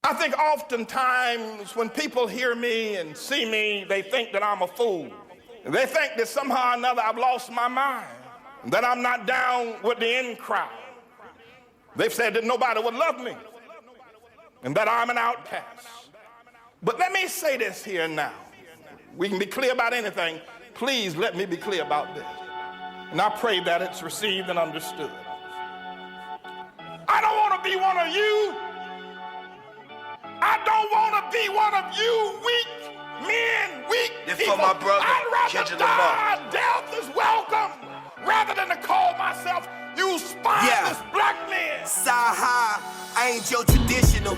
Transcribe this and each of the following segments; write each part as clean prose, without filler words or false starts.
I think oftentimes when people hear me and see me, they think that I'm a fool. They think that somehow or another I've lost my mind, that I'm not down with the in crowd. They've said that nobody would love me and that I'm an outcast. But let me say this here and now. We can be clear about anything. Please let me be clear about this. And I pray that it's received and understood. I don't want to be one of you. I don't want to be one of you weak men, weak people. For my brother, I'd rather die. Death is welcome rather than to call myself you spineless black men. Side high, I ain't your traditional.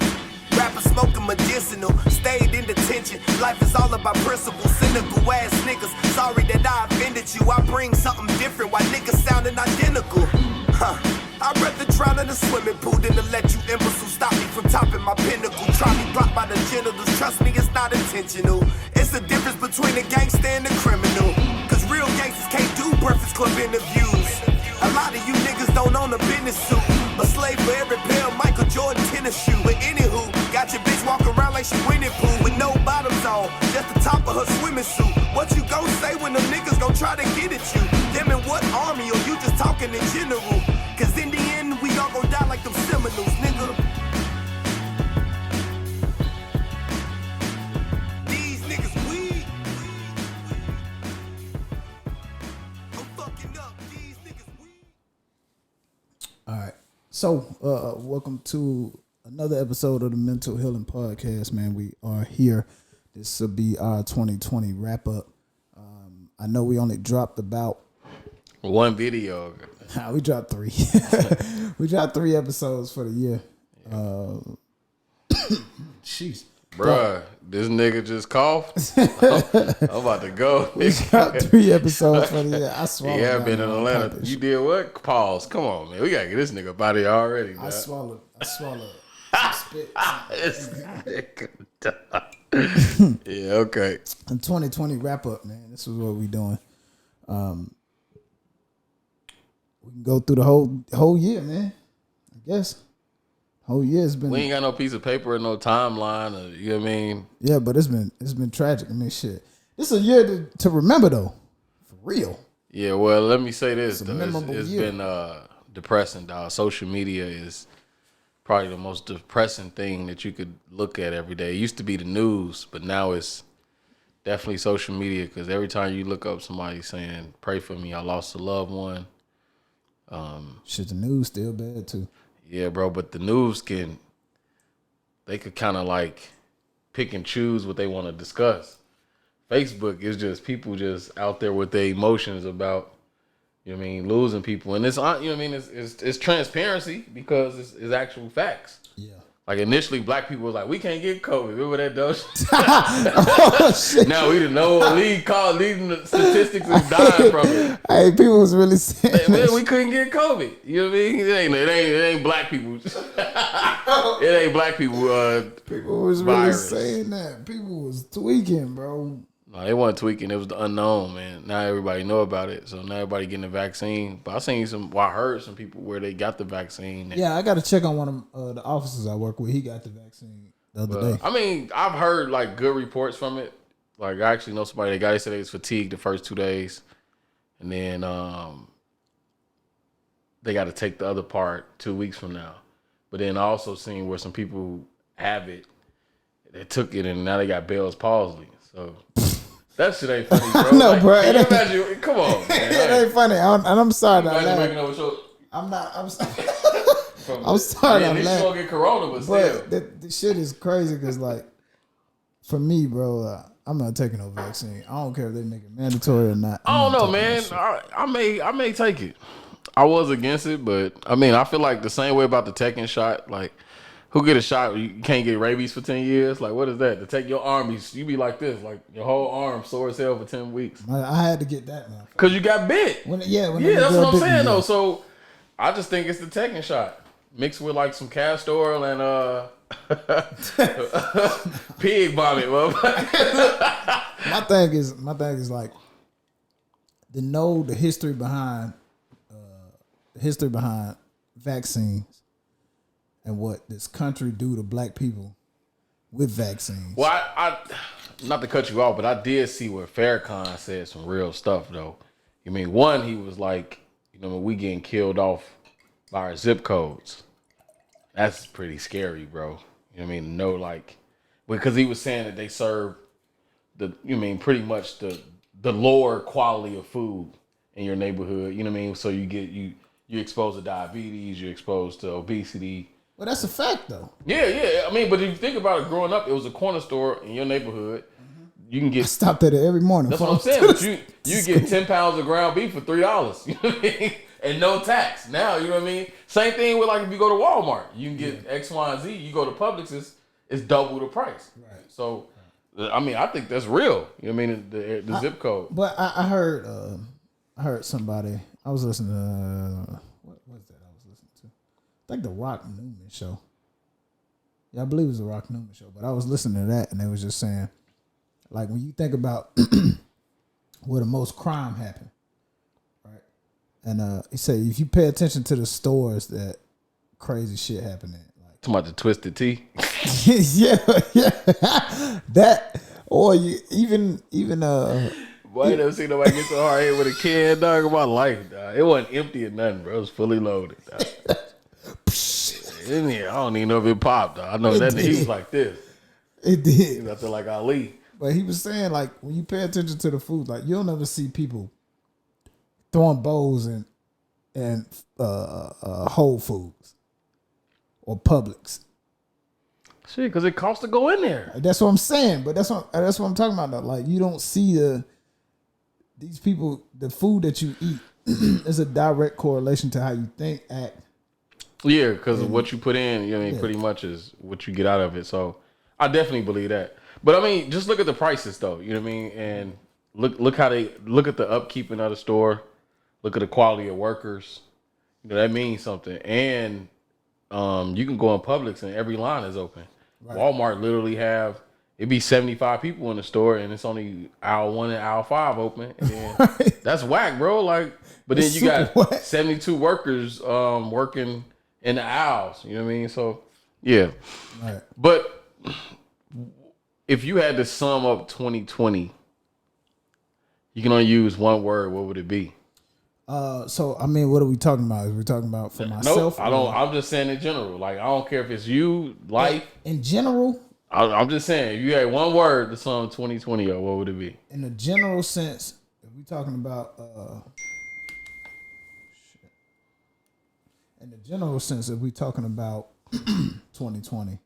Rapper smoking medicinal, stayed in detention. Life is all about principles, cynical ass niggas. Sorry that I offended you, I bring something different while niggas sounding identical. I'd rather drown in a swimming pool than to let you imbeciles stop me from topping my pinnacle. Try me blocked by the genitals, trust me, it's not intentional. It's the difference between a gangster and a criminal. Cause real gangsters can't do Breakfast Club interviews. A lot of you niggas don't own a business suit. A slave for every pair of Michael Jordan tennis shoe. But anywho, got your bitch walking around like she winning pool with no bottoms on, just the top of her swimming suit. What you gon' say when them niggas gon' try to get at you? Them in what army, or you just talking in general? Cause in the end, we all gon' die like them Seminoles, nigga. These niggas weak. I'm fucking up. These niggas weak. All right. So, welcome to another episode of the Mental Healing Podcast, man. We are here. This will be our 2020 wrap up. I know we only dropped about one video. We dropped 3. We dropped 3 episodes for the year. Jeez. Bruh, this nigga just coughed. I'm about to go. We dropped 3 episodes for the year. I swallowed. Yeah, been in Atlanta. You did what? Pause. Come on, man. We gotta get this nigga out of here already. I swallowed. Spit. Yeah, okay. In 2020 wrap up, man. This is what we doing. We can go through the whole year, man. I guess. Whole year's been. We ain't got no piece of paper or no timeline, or, you know what I mean? Yeah, but it's been tragic. I mean, shit. This is a year to remember, though. For real. Yeah, well, let me say this, It's a though. memorable It's year. been depressing, dog. Social media is probably the most depressing thing that you could look at every day. It used to be the news, but now it's definitely social media, because every time you look up somebody saying, pray for me, I lost a loved one. Shit, the news still bad, too. Yeah, bro, but the news they could kind of like pick and choose what they want to discuss. Facebook is just people just out there with their emotions about, you know what I mean, losing people. And it's, you know what I mean, it's transparency because it's actual facts. Yeah. Like initially, black people was like, we can't get COVID. Remember that dope? Oh, shit. Now we didn't know what leading the statistics is dying from it. Hey, people was really saying Hey, man, we couldn't get COVID. You know what I mean? It ain't black people. It ain't black people. People was really saying that. People was tweaking, bro. No, they weren't tweaking. It was the unknown, man. Now everybody know about it, so now everybody getting the vaccine. But I heard some people where they got the vaccine. Yeah, I got to check on one of the officers I work with. He got the vaccine the other day. I mean, I've heard like good reports from it. Like I actually know somebody that got it. They said they was fatigued the first 2 days, and then they got to take the other part 2 weeks from now. But then I also seen where some people have it, they took it, and now they got Bell's palsy. So. That shit ain't funny, bro. No, like, bro. Can you imagine? Come on, man. It ain't funny. I'm sorry. I'm not. I'm sorry. Yeah, I'm this laughing. gonna get corona, but still. The shit is crazy because, like, for me, bro, I'm not taking no vaccine. I don't care if they make it mandatory or not. I don't know, man. I may take it. I was against it, but I mean, I feel like the same way about the taking shot. Like, who get a shot? You can't get rabies for 10 years. Like, what is that? To take your arm, you be like this, like your whole arm sore as hell for 10 weeks. I had to get that, man. Cause you got bit. When that's what I'm saying, though. So I just think it's the taking shot mixed with like some castor oil and pig vomit. My thing is like to know the history behind vaccines and what this country do to black people with vaccines. Well, I not to cut you off, but I did see where Farrakhan said some real stuff though. You mean one, he was like, we getting killed off by our zip codes. That's pretty scary, bro. You know what I mean? No, like, because he was saying that they serve pretty much the lower quality of food in your neighborhood. You know what I mean? So you're exposed to diabetes, you're exposed to obesity. Well, that's a fact though. Yeah. I mean, but if you think about it, growing up, it was a corner store in your neighborhood. You can get. I stopped at it every morning. That's what I'm saying. But you get 10 pounds of ground beef for $3. You know what I mean? And no tax. Now, you know what I mean? Same thing with like if you go to Walmart, you can get X, Y, and Z. You go to Publix, it's double the price. Right. So, I mean, I think that's real. You know what I mean? The zip code. But I heard somebody. I was listening to what was that? I was listening to, I think the Rock Newman show. Yeah, I believe it was the Rock Newman show. But I was listening to that, and they was just saying, like, when you think about where the most crime happened, right? And he said if you pay attention to the stores that crazy shit happened in, like talking about the Twisted Tea. yeah, that, or you even Boy, I never seen nobody get so hard hit with a can, dog, in my life, dog. It wasn't empty or nothing, bro. It was fully loaded, dog. In here, I don't even know if it popped, dog. I know that he was like this. It did. He was out there like Ali. But he was saying, like, when you pay attention to the food, like, you'll never see people throwing bowls in Whole Foods or Publix. Shit, because it costs to go in there. That's what I'm saying. But that's what I'm talking about, though. Like, you don't see these people, the food that you eat is a direct correlation to how you think, act. Yeah, because of what you put in, pretty much is what you get out of it. So I definitely believe that. But I mean, just look at the prices though, you know what I mean? And look how they look at the upkeeping of the store, look at the quality of workers. That means something. And you can go in Publix and every line is open. Right. Walmart literally it'd be 75 people in the store and it's only hour 1 and hour 5 open. And that's whack, bro. Like, but then you got whack. 72 workers working in the aisles. You know what I mean? So yeah. Right. But if you had to sum up 2020, you can only use one word. What would it be? So I mean, what are we talking about? Is we talking about for myself? Nope, I don't. I'm just saying in general. Like I don't care if it's you, life. In general, I'm just saying. If you had one word to sum 2020 up, what would it be? In a general sense, if we talking about in the general sense, if we talking about 2020,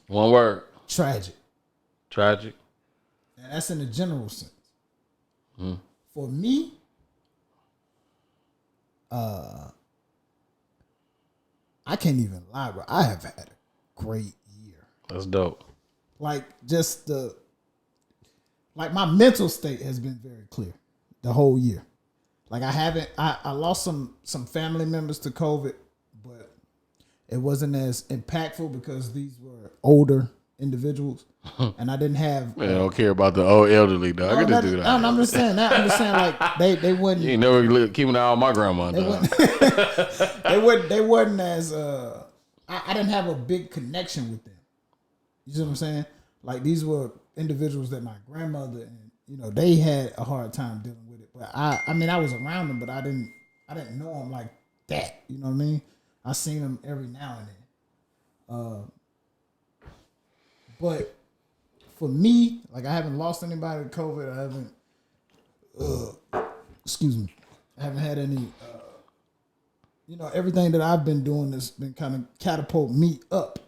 one word. Tragic. And that's in the general sense. For me, I can't even lie, bro. I have had a great year. That's dope. Like just my mental state has been very clear the whole year. Like I lost some family members to COVID, but it wasn't as impactful because these were older individuals, and I didn't have. Man, I don't care about the old elderly, dog. I can just do that. I'm just saying that. I'm just saying like they wouldn't. You ain't never keeping an eye on my grandma. They wasn't as. I didn't have a big connection with them. You see what I'm saying? Like these were individuals that my grandmother and they had a hard time dealing with it. But I mean I was around them, but I didn't know them like that. You know what I mean? I seen them every now and then. But for me, like I haven't lost anybody to COVID. I haven't had any, everything that I've been doing has been kind of catapult me up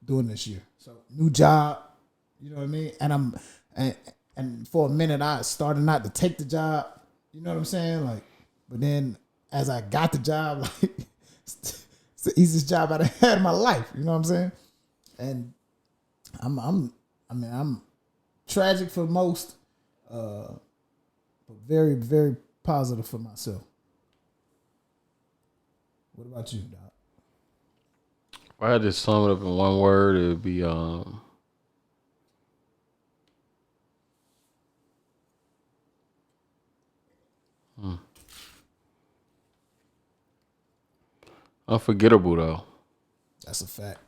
during this year. So new job, you know what I mean? And for a minute I started not to take the job, you know what I'm saying? Like, but then as I got the job, like it's the easiest job I've had in my life, you know what I'm saying? And I'm tragic for most, but very, very positive for myself. What about you, Doc? If I had to sum it up in one word, it would be unforgettable though. That's a fact.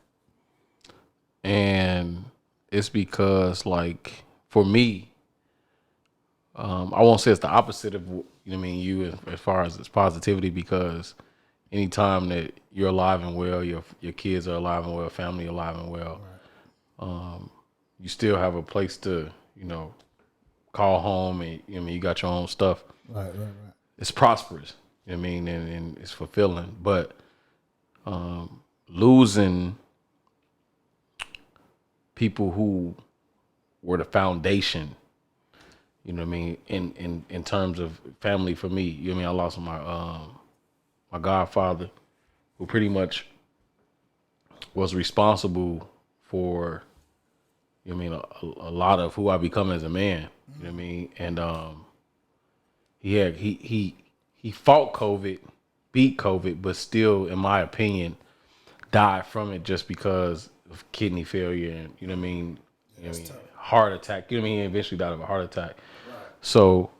And it's because, like, for me, I won't say it's the opposite of, you as far as its positivity, because anytime that you're alive and well, your kids are alive and well, family alive and well, you still have a place to, call home, and you got your own stuff. Right. It's prosperous, and it's fulfilling. But losing people who were the foundation, in terms of family for me, I lost my godfather, who pretty much was responsible for, a lot of who I become as a man. You know what I mean? And he fought COVID, beat COVID, but still, in my opinion, died from it just because of kidney failure and heart attack. He eventually died of a heart attack. Right. So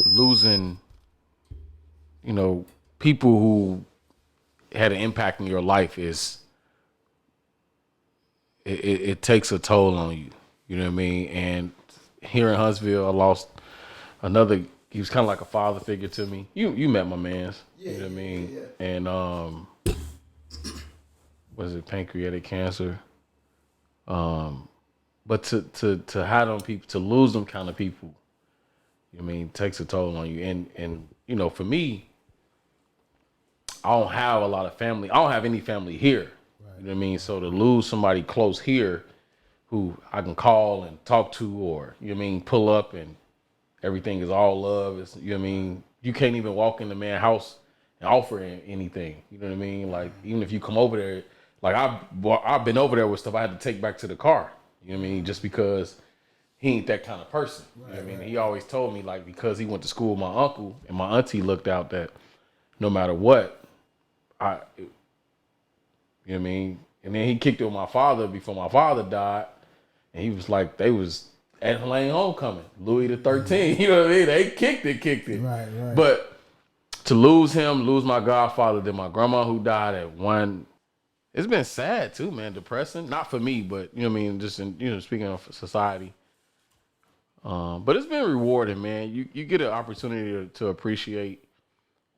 losing, people who had an impact in your life it takes a toll on you. You know what I mean? And here in Huntsville, I lost another. He was kind of like a father figure to me. You met my man's. You know what I mean? Yeah. And was it pancreatic cancer? But to have them people, to lose them kind of people, takes a toll on you. And for me, I don't have a lot of family. I don't have any family here. Right. You know what I mean? So to lose somebody close here who I can call and talk to, or, pull up and everything is all love. It's, you can't even walk in the man's house and offer anything. You know what I mean? Like, even if you come over there, like I've been over there with stuff I had to take back to the car. You know what I mean? Just because he ain't that kind of person. You know what I mean? He always told me, like, because he went to school with my uncle and my auntie looked out that no matter what, you know what I mean? And then he kicked it with my father before my father died. And he was like, they was at Lane Homecoming, Louis the 13th. You know what I mean? They kicked it. Right. But to lose him, lose my godfather, then my grandma who died at one, it's been sad too, man. Depressing. Not for me, but just in, speaking of society. But it's been rewarding, man. You get an opportunity to appreciate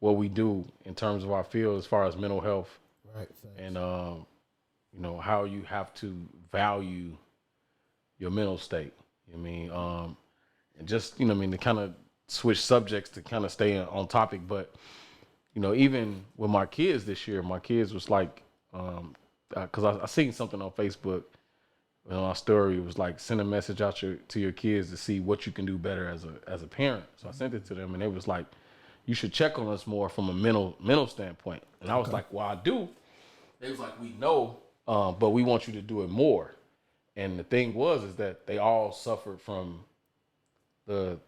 what we do in terms of our field as far as mental health. Right. And how you have to value your mental state. And just, to kind of switch subjects to kind of stay on topic. But, even with my kids this year, my kids was like, because I seen something on Facebook, on our story, it was like, send a message out to your kids to see what you can do better as a parent. So I sent it to them, and it was like, you should check on us more from a mental standpoint. And I was like, well, I do. They was like, we know, but we want you to do it more. And the thing is that they all suffered from the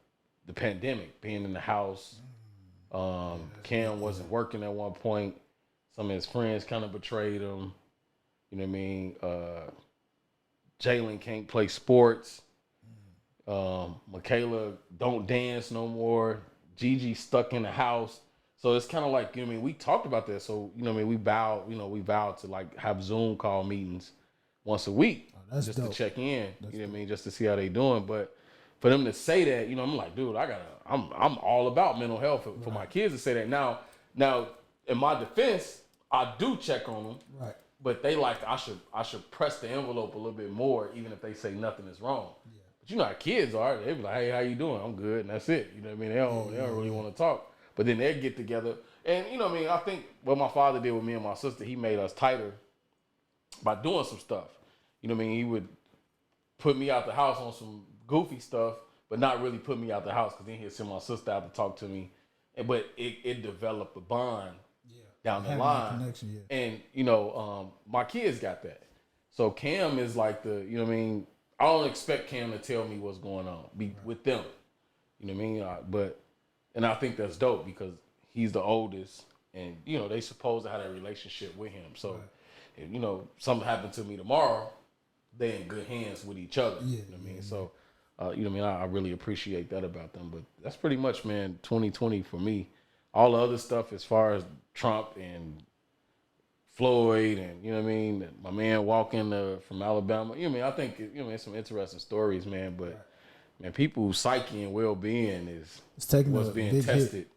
pandemic, being in the house. Cam wasn't working at one point. Some of his friends kind of betrayed him. You know what I mean? Jalen can't play sports. Michaela don't dance no more. Gigi stuck in the house. So it's kind of like, we talked about that. So, we vowed to like have Zoom call meetings once a week. Just dope. To check in, just to see how they doing. But for them to say that, I'm like, dude, I'm all about mental health for my kids to say that. Now, in my defense, I do check on them. Right. But they like, I should press the envelope a little bit more, even if they say nothing is wrong. Yeah. But you know how kids are. They be like, hey, how you doing? I'm good, and that's it. You know what I mean? They don't really want to talk. But then they get together, and I think what my father did with me and my sister, he made us tighter by doing some stuff. You know what I mean? He would put me out the house on some goofy stuff, but not really put me out the house, because then he'd send my sister out to talk to me. But it developed a bond down the line. And, my kids got that. So Cam is like I don't expect Cam to tell me what's going on with them. You know what I mean? And I think that's dope, because he's the oldest, and, they supposed to have a relationship with him. So, if, something happened to me tomorrow, they in good hands with each other. You know what I mean? So, I really appreciate that about them. But that's pretty much, man, 2020 for me. All the other stuff as far as Trump and Floyd, and you know what I mean. My man walking from Alabama. You know what I mean. I think it's some interesting stories, man. But man, people's psyche and well being It's taking what's a being big tested. hit.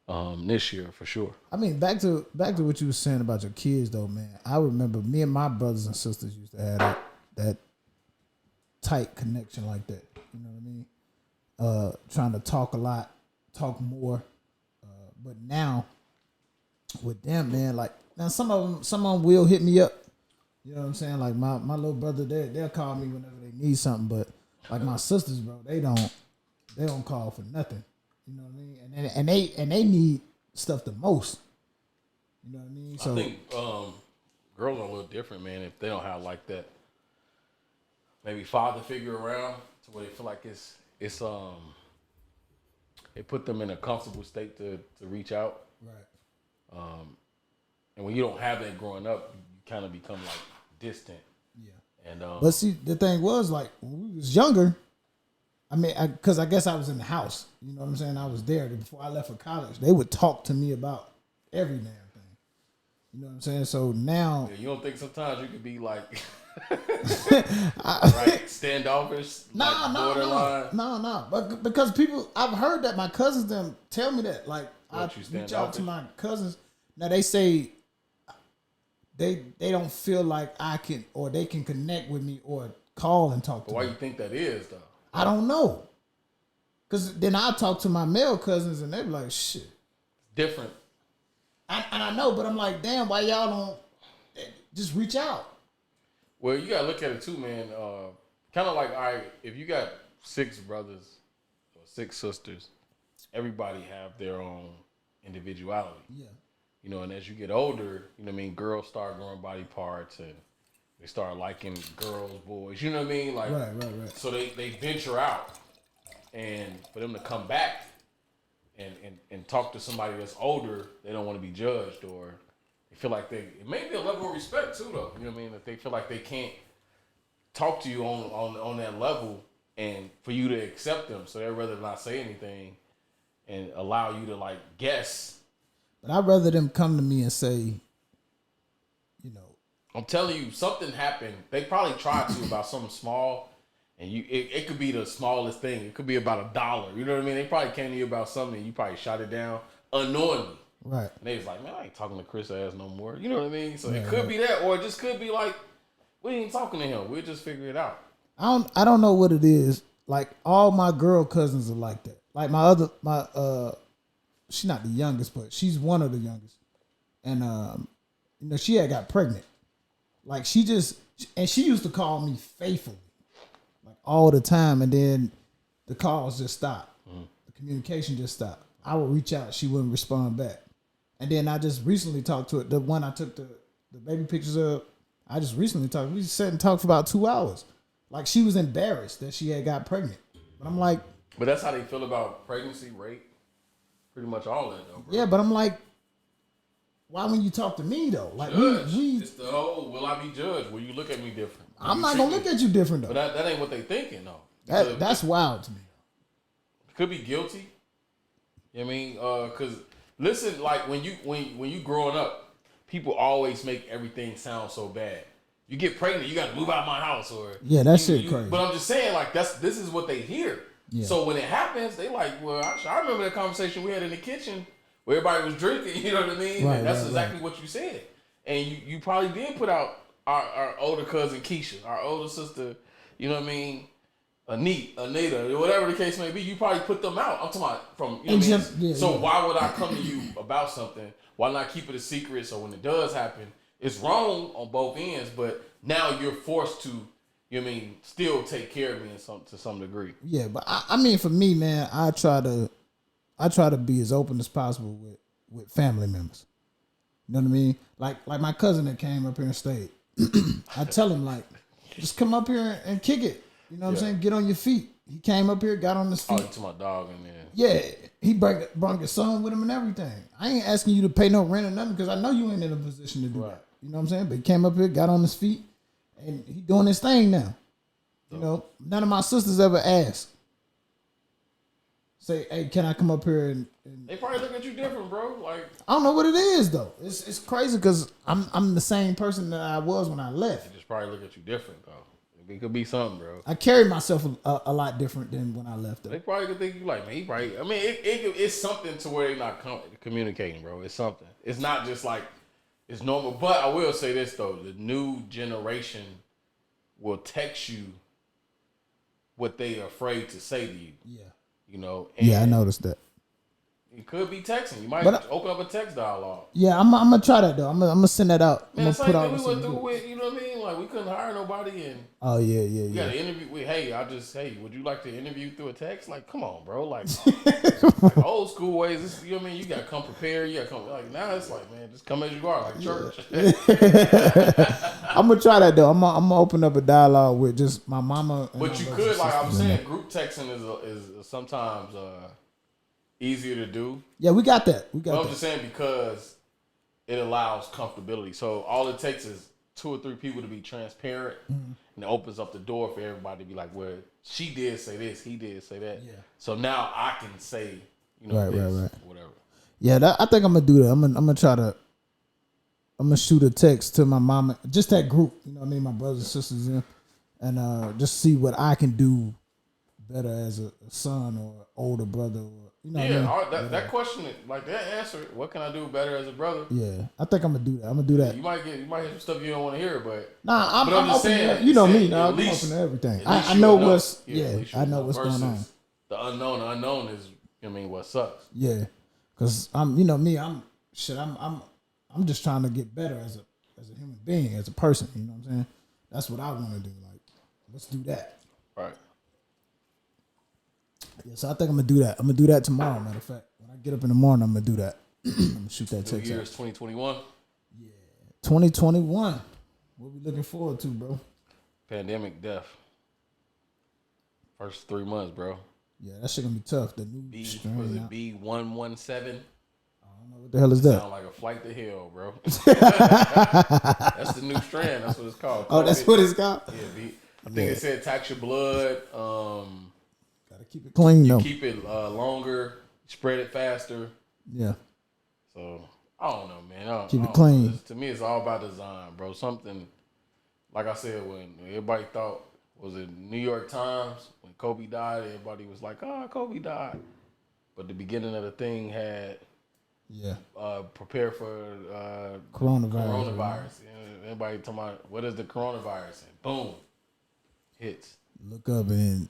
Yeah. This year for sure. I mean, back to what you were saying about your kids, though, man. I remember me and my brothers and sisters used to have that tight connection like that. You know what I mean? Trying to talk a lot, talk more. But now with them, man, like now some of them will hit me up. You know what I'm saying? Like my little brother, they'll call me whenever they need something. But like my sisters, bro, they don't call for nothing. You know what I mean? And they need stuff the most. You know what I mean? So I think girls are a little different, man. If they don't have like that, maybe father figure around to where they feel like it's it put them in a comfortable state to reach out. right. And when you don't have that growing up, you kind of become like distant. Yeah. And But see, the thing was, like, when we was younger, I mean, because I guess I was in the house. You know what I'm saying? I was there before I left for college. They would talk to me about every damn thing. You know what I'm saying? So now, you don't think sometimes you could be like, right, standoffish, borderline? No. But because people, I've heard that my cousins them tell me that. Like, I reach out to my cousins. Now they say they don't feel like I can or they can connect with me or call and talk to me. Why you think that is though? I don't know. Cause then I talk to my male cousins and they be like, shit. Different. And I know, but I'm like, damn, why y'all don't just reach out? Well, you gotta look at it too, man. Kind of like, all right, if you got 6 brothers or 6 sisters, everybody have their own individuality. Yeah. You know, and as you get older, you know what I mean, girls start growing body parts and they start liking girls, boys. You know what I mean? Like, Right. So they venture out, and for them to come back and talk to somebody that's older, they don't want to be judged, or they feel like it may be a level of respect too, though. You know what I mean? That they feel like they can't talk to you on that level, and for you to accept them, so they'd rather not say anything and allow you to like guess. But I'd rather them come to me and say, you know, I'm telling you, something happened. They probably tried to about something small, and it could be the smallest thing. It could be about $1. You know what I mean? They probably came to you about something, and you probably shot it down unknowingly. right. And they was like, man, I ain't talking to Chris ass no more. You know what I mean? So it could be that, or it just could be like, we ain't talking to him. We'll just figure it out. I don't know what it is. Like all my girl cousins are like that. Like she's not the youngest, but she's one of the youngest. And you know, she had got pregnant. Like she used to call me faithfully. Like all the time, and then the calls just stopped. The communication just stopped. I would reach out, she wouldn't respond back. And then I just recently talked to her. The one I took the baby pictures of, I just recently talked. We sat and talked for about 2 hours. Like she was embarrassed that she had got pregnant. But I'm like, but that's how they feel about pregnancy, rape, pretty much all that, though, bro. yeah, but I'm like, why when you talk to me though? Like it's the whole, will I be judged? Will you look at me different? I'm not gonna look at you different though. But that ain't what they thinking though. That's wild to me. Could be guilty. You know what I mean? Cause listen, like when you growing up, people always make everything sound so bad. You get pregnant, you got to move out of my house, or yeah, that shit crazy. But I'm just saying, like this is what they hear. Yeah. So when it happens, they like, well, I remember that conversation we had in the kitchen where everybody was drinking. You know what I mean? Right, and that's right, exactly what you said. And you probably did put out our older cousin Keisha, our older sister. You know what I mean? Anita, whatever the case may be, you probably put them out. I'm talking about from, you know what I mean? So why would I come to you about something? Why not keep it a secret so when it does happen, it's wrong on both ends, but now you're forced to, you know what I mean, still take care of me to some degree. Yeah, but I mean, for me, man, I try to be as open as possible with family members. You know what I mean? Like my cousin that came up here and stayed. I tell him like, just come up here and kick it. You know what I'm saying? Get on your feet. He came up here, got on his feet. Oh, to my dog and then. Yeah, he brought his son with him and everything. I ain't asking you to pay no rent or nothing because I know you ain't in a position to do that. You know what I'm saying? But he came up here, got on his feet, and he doing his thing now. You know, none of my sisters ever asked. say, "Hey, can I come up here?" And They probably look at you different, bro. Like I don't know what it is though. It's crazy because I'm the same person that I was when I left. they just probably look at you different, though. It could be something, bro. I carry myself a lot different than when I left. Though. They probably could think you like, man, he probably. I mean, it's something to where they're not communicating, bro. It's something. It's not just like it's normal. But I will say this though: the new generation will text you what they are afraid to say to you. Yeah. You know. Yeah, I noticed that. It could be texting. You might open up a text dialogue. Yeah, I'm gonna try that though. I'm gonna send that out. Man, I'm same gonna thing we went through with, you know what I mean? Like we couldn't hire nobody and we got an interview with, hey, would you like to interview through a text? Like, come on, bro. Like old school ways, you know what I mean? You gotta come prepared, you gotta come like now it's like, man, just come as you are, like church. I'm gonna try that though. I'm gonna open up a dialogue with just my mama. But you could, like I'm saying, group texting is sometimes easier to do. Yeah, we got that. But I'm just saying because it allows comfortability. So all it takes is 2 or 3 people to be transparent, and it opens up the door for everybody to be like, well, she did say this, he did say that. Yeah. So now I can say, you know, right. Whatever. Yeah, I think I'm gonna do that. I'm gonna try to. I'm gonna shoot a text to my mama, just that group. You know what I mean, my brothers and sisters in, and just see what I can do better as a son or older brother. Or, you know what I mean? that question, like that answer, what can I do better as a brother? Yeah, I think I'm gonna do that. I'm gonna do that. You might hear some stuff you don't want to hear, but I'm just open saying, you know me, now I'm open to everything. I know what's I know what's going on. The unknown is, I mean, what sucks. Yeah, because I'm just trying to get better as a human being, as a person. You know what I'm saying? That's what I want to do. Like, let's do that. Right. Yeah, so I think I'm gonna do that. I'm gonna do that tomorrow. Matter of fact, when I get up in the morning, I'm gonna do that. I'm gonna shoot that text. New Year's 2021. Yeah, 2021. What we looking forward to, bro? Pandemic death. First 3 months, bro. Yeah, that shit gonna be tough. The new strain. Was it B117? I don't know what the hell is that. Sound like a flight to hell, bro. That's the new strand. That's what it's called. Oh, that's what it's called. Yeah, I think it said tax your blood. Gotta keep it clean though. Keep it longer. Spread it faster. Yeah. So I don't know, man. Keep it clean. To me, it's all about design, bro. Something like I said when everybody thought, was it New York Times when Kobe died? Everybody was like, "Oh, Kobe died," but the beginning of the thing had prepare for coronavirus. Right? Everybody talking about what is the coronavirus? And boom, hits. Look up and.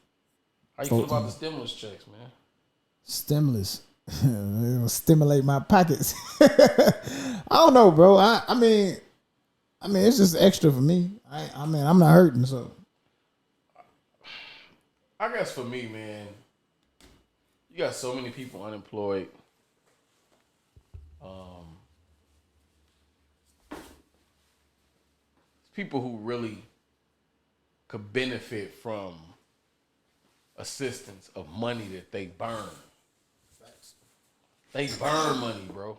How you feel about the stimulus checks, man? Stimulus. It'll stimulate my pockets. I don't know, bro. I mean, it's just extra for me. I mean, I'm not hurting, so. I guess for me, man, you got so many people unemployed. People who really could benefit from assistance of money that they burn. They burn money, bro.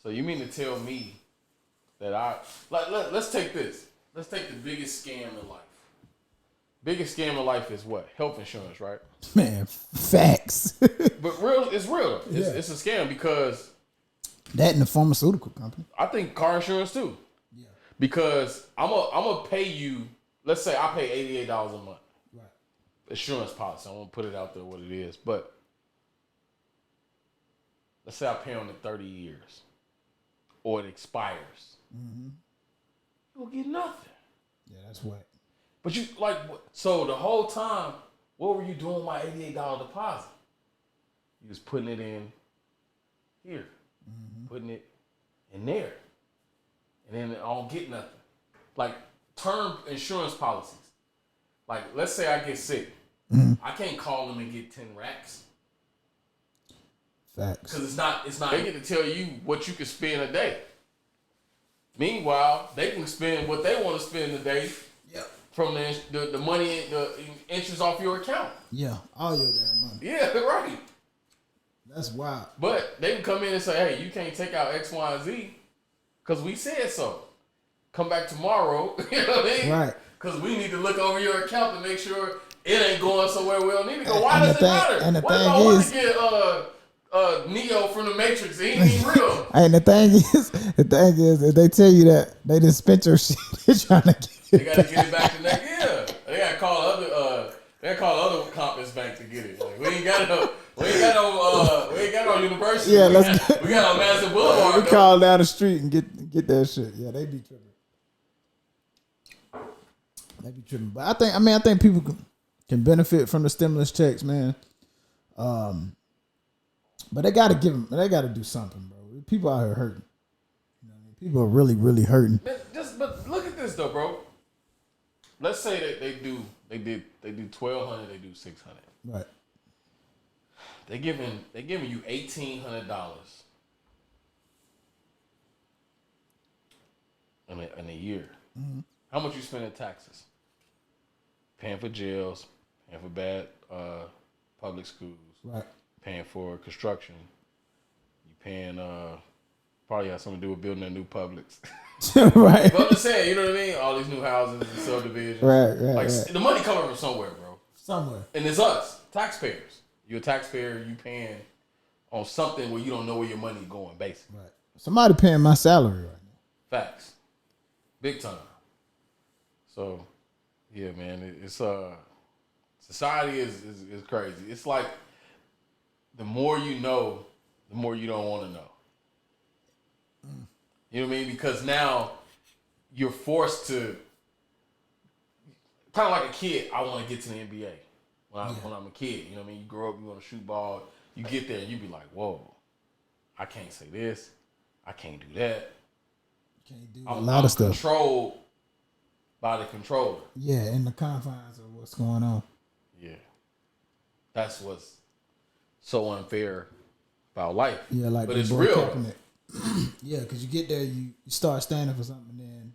So you mean to tell me that let's take this. Let's take the biggest scam in life. Biggest scam in life is what? Health insurance, right? Man, facts. But it's real. It's a scam because that and the pharmaceutical company. I think car insurance too. Yeah. Because I'm gonna pay you. Let's say I pay $88 a month. Right. Insurance policy. I won't put it out there what it is, but let's say I pay on it 30 years, or it expires. Mm-hmm. You'll get nothing. Yeah, that's what. But you so the whole time, what were you doing with my $88 deposit? You was putting it in here, putting it in there, and then I don't get nothing. Like term insurance policies. Like let's say I get sick, I can't call them and get 10 racks. Facts. Because it's not. They get to tell you what you can spend a day. Meanwhile, they can spend what they want to spend a day. Yep. From the money, the interest off your account. Yeah, all your damn money. Yeah, right. That's wild. But they can come in and say, "Hey, you can't take out X, Y, and Z because we said so. Come back tomorrow." You know what I mean? Right. Because we need to look over your account to make sure it ain't going somewhere we don't need to go. Why And does it matter? and the What if thing I want is- to get Neo from the Matrix? He ain't even real. And the thing is, if they tell you that they done spent your shit, they're trying to get They it gotta get it back the next year. They gotta call other compass bank to get it. Like, we ain't got no university. Yeah, we got on Madison Boulevard. We though. call down the street and get that shit. Yeah, they be tripping. But I think people can benefit from the stimulus checks, man. But they gotta give them. They gotta do something, bro. People out here hurting. You know what I mean? People are really, really hurting. But look at this though, bro. Let's say that they do 1,200, they do 600. Right. They giving you $1,800 in a year. Mm-hmm. How much you spend in taxes? Paying for jails, paying for bad public schools, Right. paying for construction. You paying probably has something to do with building a new Publix. Right. But I'm just saying, you know what I mean? All these new houses and subdivisions. Right. Like the money coming from somewhere, bro. Somewhere. And it's us, taxpayers. You're a taxpayer. You paying on something where you don't know where your money going, basically. Right. Somebody paying my salary right now. Facts, big time. So, yeah, man, it's society is crazy. It's like the more you know, the more you don't want to know. You know what I mean? Because now you're forced to, kind of like a kid. I want to get to the NBA when I'm a kid. You know what I mean? You grow up, you want to shoot ball. You get there, and you be like, "Whoa, I can't say this. I can't do that." Can't do I'm of stuff. Controlled by the controller. Yeah, in the confines of what's going on. Yeah, that's what's so unfair about life. Yeah, like but the it's boy real. Kaepernick. Yeah, because you get there, you start standing for something, and then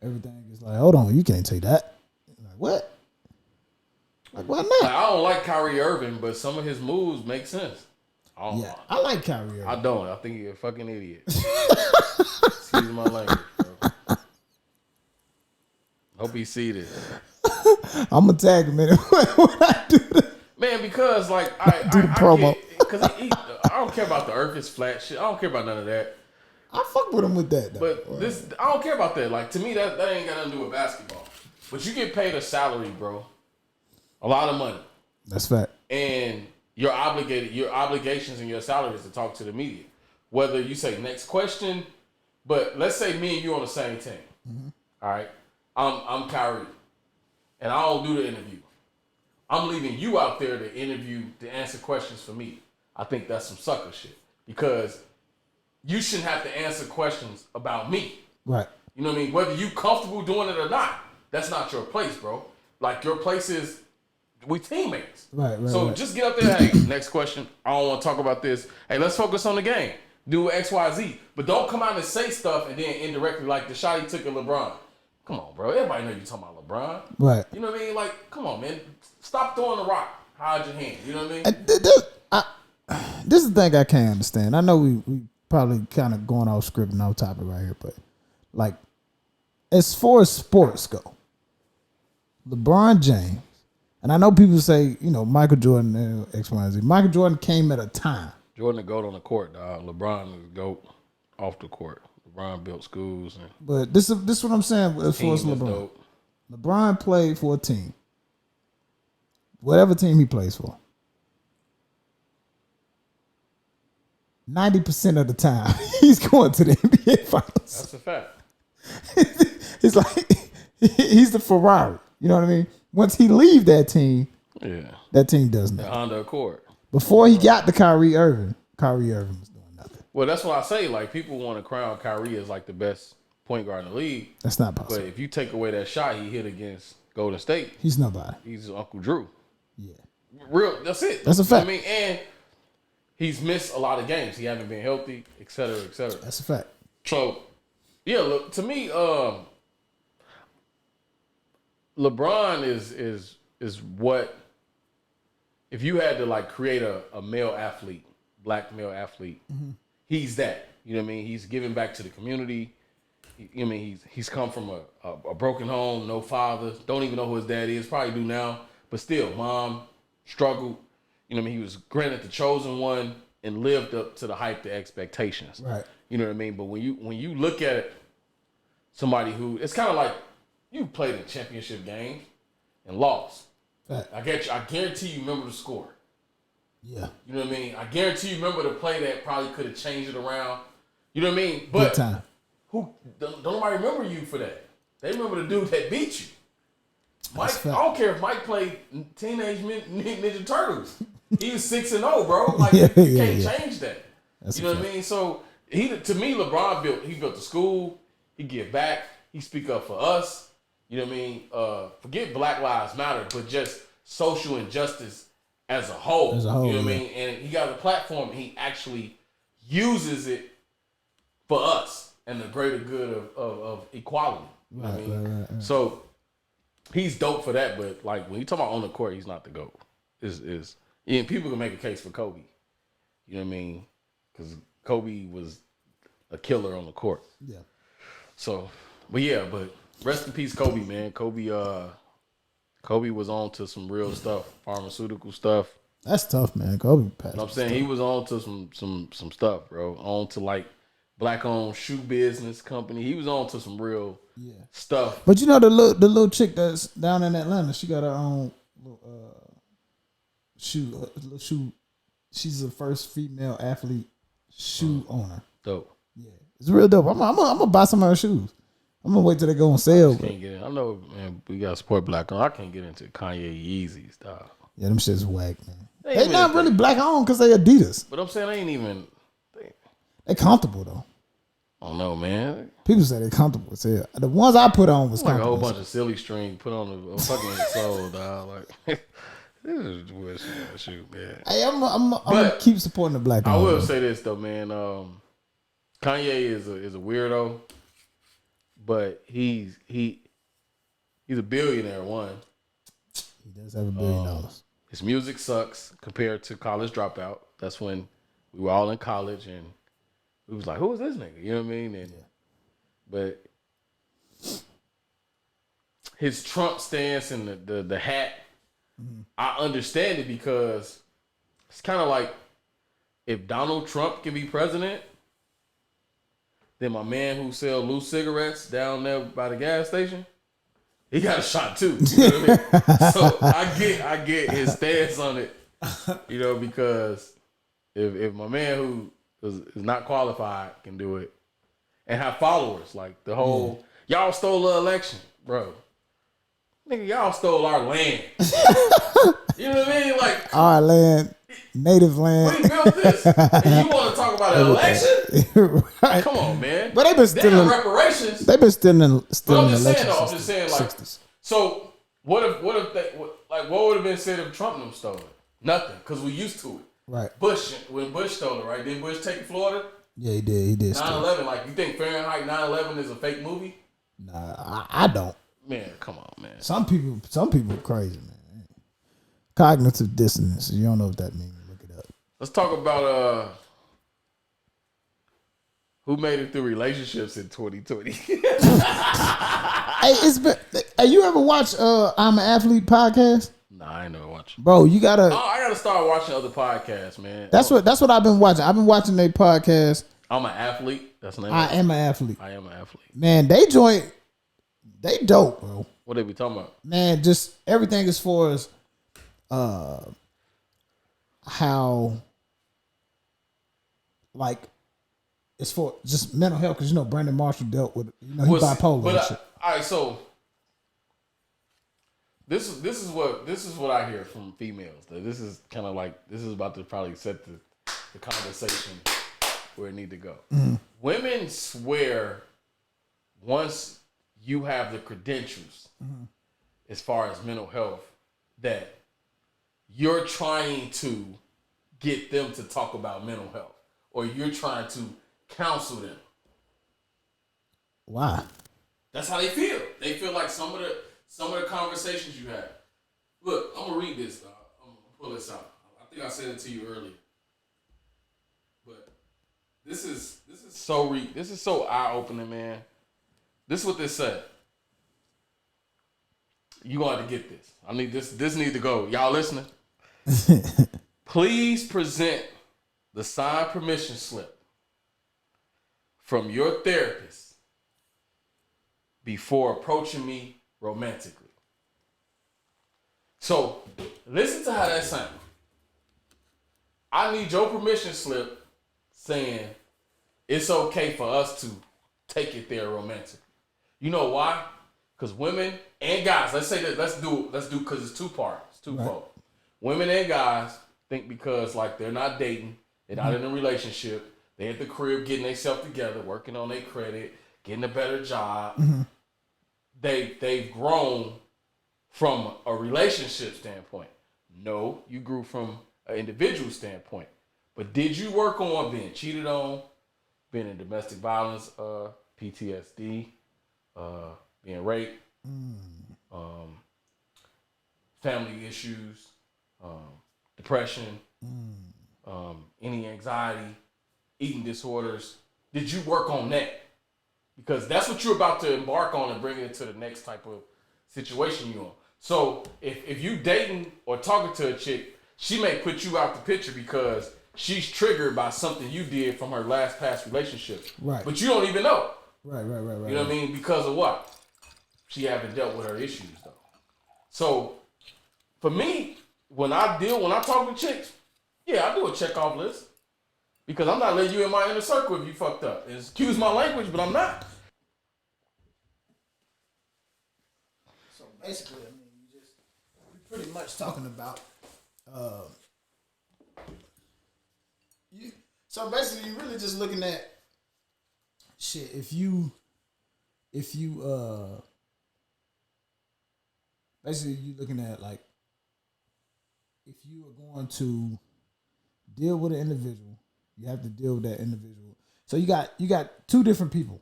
everything is like, hold on, you can't take that. Like, what? Like, why not? Like, I don't like Kyrie Irving, but some of his moves make sense. Yeah, I like Kyrie Irving. I don't. I think he's a fucking idiot. Excuse my language, bro. Hope he see this. I'm gonna tag him in when I do that. Man, because like I Do the promo. Because I don't care about the earth is flat shit. I don't care about none of that. I fuck with him with that, though. But I don't care about that. Like, to me, that ain't got nothing to do with basketball. But you get paid a salary, bro. A lot of money. That's fact. And you're obligated, your obligations and your salary is to talk to the media. Whether you say next question, but let's say me and you on the same team. Mm-hmm. All right. I'm Kyrie. And I don't do the interview. I'm leaving you out there to interview, to answer questions for me. I think that's some sucker shit. Because you shouldn't have to answer questions about me. Right. You know what I mean? Whether you comfortable doing it or not, that's not your place, bro. Like, your place is, we teammates. Right. So just get up there, hey, next question. I don't want to talk about this. Hey, let's focus on the game. Do X, Y, Z. But don't come out and say stuff and then indirectly, like the shot he took at LeBron. Come on, bro. Everybody know you talking about LeBron. Right. You know what I mean? Like, come on, man. Stop throwing the rock. Hide your hand. You know what I mean? This is the thing I can't understand. I know we probably kind of going off script and off topic right here, but like, as far as sports go, LeBron James, and I know people say, you know, Michael Jordan, X, Y, and Z. Michael Jordan came at a time. Jordan the GOAT on the court, dog. LeBron is the GOAT off the court. LeBron built schools. And But this is what I'm saying as far as team is LeBron. dope. LeBron played for a team. Whatever team he plays for. 90% of the time, he's going to the NBA Finals. That's a fact. It's like, he's the Ferrari. You know what I mean? Once he leave that team, that team does The nothing. Honda Accord. Before he got to Kyrie Irving was doing nothing. Well, that's what I say. Like, people want to crown Kyrie as like the best point guard in the league. That's not But possible. if you take away that shot he hit against Golden State, He's nobody. he's Uncle Drew. Yeah. Real. That's it. That's a fact. You know what I mean, and he's missed a lot of games. He haven't been healthy, et cetera, et cetera. That's a fact. So, yeah, look, to me, LeBron is what, if you had to like create a male athlete, black male athlete, he's that. You know what I mean? He's giving back to the community. You know what I mean? He's come from a broken home, no father, don't even know who his dad is, probably do now, But still, mom struggled. You know what I mean? He was granted the chosen one and lived up to the hype, the expectations. Right. You know what I mean? But when you look at it, somebody who, it's kind of like you played a championship game and lost. Right. I guarantee you remember the score. Yeah. You know what I mean? I guarantee you remember the play that probably could have changed it around. You know what I mean? But Good time. who don't nobody remember you for that? They remember the dude that beat you. Mike, I don't care if Mike played Teenage Ninja Turtles. He was 6-0, bro. Like you can't change that. That's you know what I mean? So to me, LeBron built the school. He give back. He speak up for us. You know what I mean? Forget Black Lives Matter, but just social injustice as a whole. You know what I mean? And he got a platform. And he actually uses it for us and the greater good of equality. You know what I mean? Right. So he's dope for that. But like when you talk about on the court, he's not the GOAT. And people can make a case for Kobe. You know what I mean? Because Kobe was a killer on the court. Yeah. So, but rest in peace, Kobe, man. Kobe was on to some real stuff, pharmaceutical stuff. That's tough, man. Kobe passed. You know what I'm saying? He was on to some stuff, bro. On to like black-owned shoe business company. He was on to some real stuff. But you know the little chick that's down in Atlanta, she got her own shoe. She's the first female athlete shoe owner. Dope. Yeah, it's real dope. I'm gonna buy some of her shoes. I'm gonna wait till they go on sale. Can't get in. I know, man. We gotta support black owned. I can't get into Kanye Yeezys, dog. Yeah, them shit's whack, man. They not really black owned because they Adidas. But I'm saying they ain't even. They comfortable though. I don't know, man. People say they're comfortable as hell. The ones I put on was like comfortable. a whole bunch of silly string put on a fucking soul, dog. Like this is weird shit, man. Hey, I'm gonna keep supporting the black. I will say this though, man. Kanye is a weirdo, but he's a billionaire. One, he does have $1 billion. His music sucks compared to College Dropout. That's when we were all in college and we was like, who is this nigga? You know what I mean? And, but his Trump stance and the hat, I understand it because it's kind of like if Donald Trump can be president, then my man who sell loose cigarettes down there by the gas station, he got a shot too. You know what I mean? So I get his stance on it, you know, because if my man who is not qualified can do it and have followers, like the whole y'all stole the election, bro. Nigga, y'all stole our land. You know what I mean? Like our land, native land. We built this, and you want to talk about an election? Right. Come on, man. But they've been stealing reparations. They've been stealing But I'm just elections. saying, though. I'm just saying, like, 60s. So what would have been said if Trump them stole it? Nothing, because we used to it. Right. When Bush stole it, right? Didn't Bush take Florida? Yeah, he did. He did. 9/11. Like, you think Fahrenheit 9/11 is a fake movie? Nah, I don't. Man, come on, man. Some people are crazy, man. Cognitive dissonance. You don't know what that means. Look it up. Let's talk about who made it through relationships in 2020. Hey, hey, you ever watch I'm an Athlete podcast? Nah, I ain't never watched. Bro, you gotta. I gotta start watching other podcasts, man. That's what I've been watching. I've been watching their podcast. I'm an athlete. That's the name. I am an athlete. I am an athlete. Man, they dope, bro. What they be talking about? Man, just everything as far as how like it's for just mental health, because you know Brandon Marshall dealt with he bipolar. But and shit. All right, so this is what I hear from females. That this is kind of like this is about to probably set the conversation where it need to go. Mm-hmm. Women swear once you have the credentials as far as mental health that you're trying to get them to talk about mental health or you're trying to counsel them. Why? That's how they feel. They feel like some of the conversations you have. Look, I'm gonna read this. I'm gonna pull this out. I think I said it to you earlier, but this is so eye opening, man. This is what this said. You gonna have to get this. I need this. This need to go. Y'all listening? Please present the signed permission slip from your therapist before approaching me romantically. So, listen to how that sounds. I need your permission slip saying it's okay for us to take it there romantically. You know why? Because women and guys, let's say that, let's do because it's two parts, it's twofold. Right. Women and guys think because like they're not dating, they're not in a relationship, they at the crib getting themselves together, working on their credit, getting a better job. Mm-hmm. They've grown from a relationship standpoint. No, you grew from an individual standpoint. But did you work on being cheated on, being in domestic violence, PTSD, being raped, family issues, depression, any anxiety, eating disorders? Did you work on that? Because that's what you're about to embark on and bring it to the next type of situation you're on. So if you dating or talking to a chick, she may put you out the picture because she's triggered by something you did from her past relationship. Right. But you don't even know. Right. You know what I mean? Because of what? She haven't dealt with her issues though. So for me, when I talk to chicks, yeah, I do a check off list. Because I'm not letting you in my inner circle if you fucked up. And excuse my language, but I'm not. So basically, I mean, you're pretty much talking about so basically you're really just looking at shit. If you basically you're looking at like if you are going to deal with an individual, you have to deal with that individual. So you got two different people,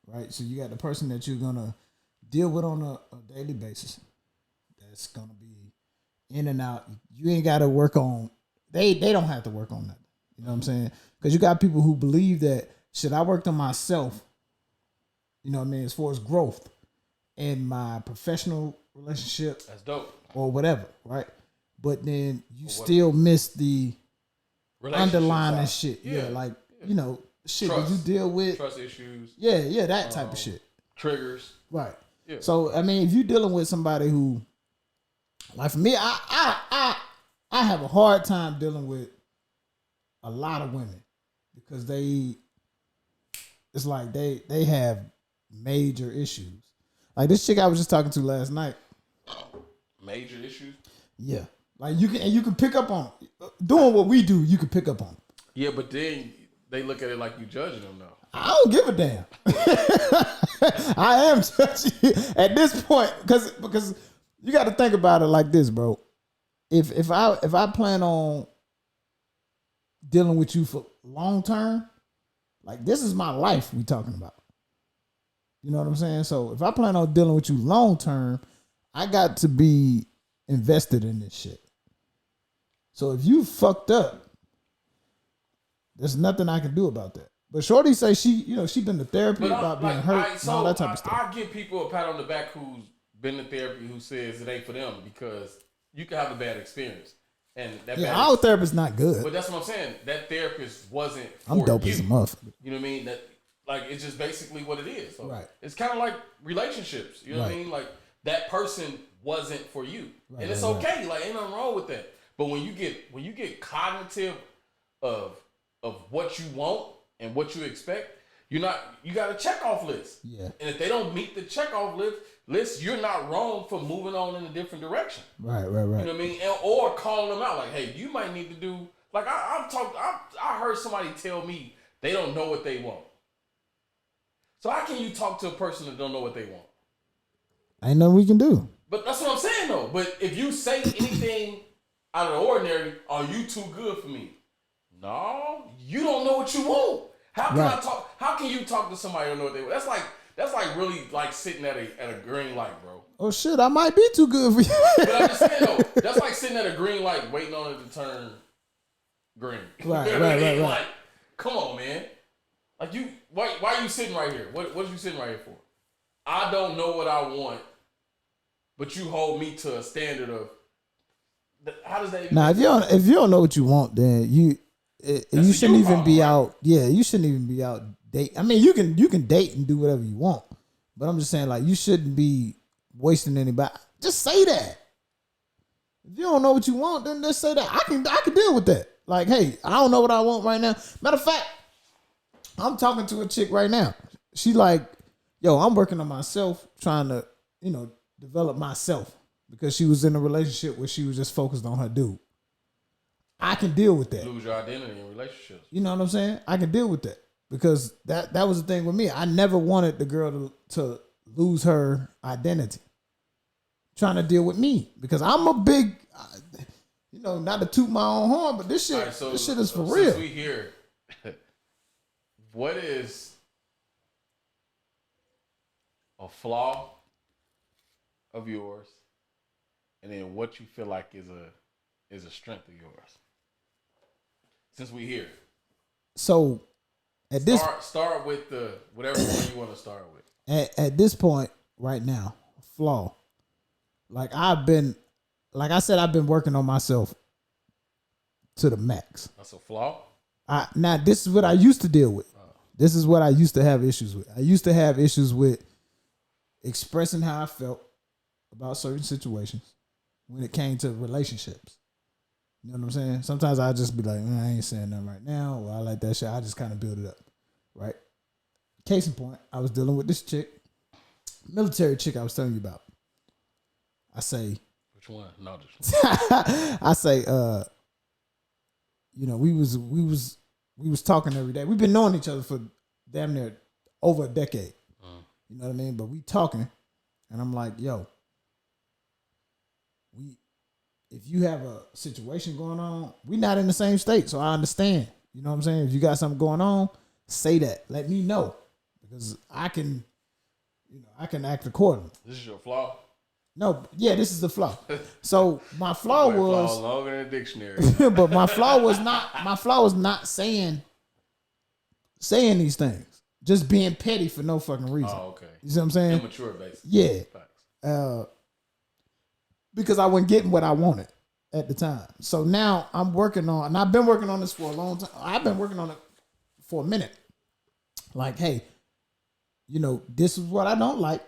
right? So you got the person that you're gonna deal with on a daily basis. That's gonna be in and out. You ain't got to work on. They don't have to work on that. You know what I'm saying? Because you got people who believe that shit. I worked on myself. You know what I mean? As far as growth in my professional relationship, that's dope, or whatever, right? But then you still miss the underlying shit. Yeah, like, you know, shit that you deal with. Trust issues. Yeah, that type of shit. Triggers. Right. Yeah. So, I mean, if you're dealing with somebody who, like for me, I have a hard time dealing with a lot of women because it's like they have major issues. Like this chick I was just talking to last night. Major issues? Yeah. Like you can pick up on it. Doing what we do, you can pick up on it. Yeah, but then they look at it like you judging them though. I don't give a damn. I am judging at this point because you got to think about it like this, bro. If I plan on dealing with you for long term, like this is my life we talking about. You know what I'm saying? So if I plan on dealing with you long term, I got to be invested in this shit. So if you fucked up, there's nothing I can do about that. But Shorty say she been to therapy about being hurt and all that type of stuff. I give people a pat on the back who's been to therapy who says it ain't for them because you can have a bad experience. And that our therapist not good. But that's what I'm saying. That therapist wasn't for I'm dope you. as a motherfucker. You know what I mean? That like it's just basically what it is. So right. It's kind of like relationships. You know what I mean? Like that person wasn't for you, and it's okay. Like ain't nothing wrong with that. But when you get cognitive of what you want and what you expect, you got a checkoff list. Yeah. And if they don't meet the checkoff list, you're not wrong for moving on in a different direction. Right. You know what I mean? Or calling them out like, hey, you might need to do like I heard somebody tell me they don't know what they want. So how can you talk to a person that don't know what they want? Ain't nothing we can do. But that's what I'm saying though. But if you say anything out of the ordinary, are you too good for me? No, you don't know what you want. How can I talk? How can you talk to somebody who don't know what they want? That's like really like sitting at a green light, bro. Oh shit, I might be too good for you. But I'm just saying though, that's like sitting at a green light waiting on it to turn green. Right. Like, come on, man. Like why are you sitting right here? What are you sitting right here for? I don't know what I want. but you hold me to a standard of. How does that even Now, if you don't know what you want, then you shouldn't even be out. Yeah, you shouldn't even be out date. I mean, you can date and do whatever you want, but I'm just saying, like, you shouldn't be wasting anybody. Just say that. If you don't know what you want, then just say that. I can deal with that. Like, hey, I don't know what I want right now. Matter of fact, I'm talking to a chick right now. She like, yo, I'm working on myself, trying to, develop myself, because she was in a relationship where she was just focused on her dude. I can deal with that. Lose your identity in relationships. You know what I'm saying? I can deal with that, because that was the thing with me. I never wanted the girl to lose her identity. Trying to deal with me, because I'm a big, not to toot my own horn, but this shit, this shit is for real. Since we here, what is a flaw of yours, and then what you feel like is a strength of yours? Since we here, so start with the whatever one you want to start with. At this point right now, flaw. Like I've been working on myself to the max. That's a flaw? Now this is what I used to deal with. This is what I used to have issues with. I used to have issues with expressing how I felt about certain situations when it came to relationships. You know what I'm saying? Sometimes I just be like, I ain't saying nothing right now, or I like that shit. I just kind of build it up, right? Case in point, I was dealing with this chick, military chick I was telling you about. I say, which one? No, just one. I say, we was talking every day. We've been knowing each other for damn near over a decade. You know what I mean? But we talking, and I'm like, yo, if you have a situation going on, we not in the same state, so I understand. You know what I'm saying? If you got something going on, say that. Let me know, because I can act accordingly. This is your flaw? No, yeah, this is the flaw. So my flaw was flaw longer than a dictionary. But my flaw was not saying these things. Just being petty for no fucking reason. Oh, okay. You see what I'm saying? Immature, basically. Yeah. Facts. Because I wasn't getting what I wanted at the time. So now I'm working on, and I've been working on this for a long time. I've been working on it for a minute. Like, hey, this is what I don't like.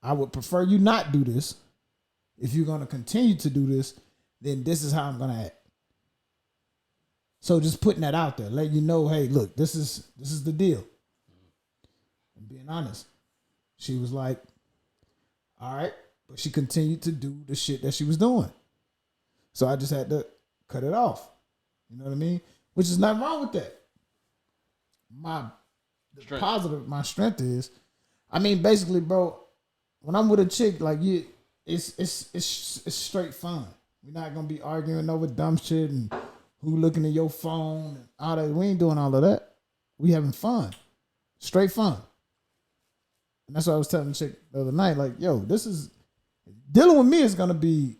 I would prefer you not do this. If you're going to continue to do this, then this is how I'm going to act. So just putting that out there, let you know, hey, look, this is the deal. I'm being honest. She was like, all right, but she continued to do the shit that she was doing. So I just had to cut it off. You know what I mean? Which is nothing wrong with that. My strength is, basically, bro, when I'm with a chick, like it's straight fun. We're not gonna be arguing over dumb shit and who looking at your phone and all that. We ain't doing all of that. We having fun, straight fun. And that's what I was telling the chick the other night. Like, yo, this is dealing with me is gonna be.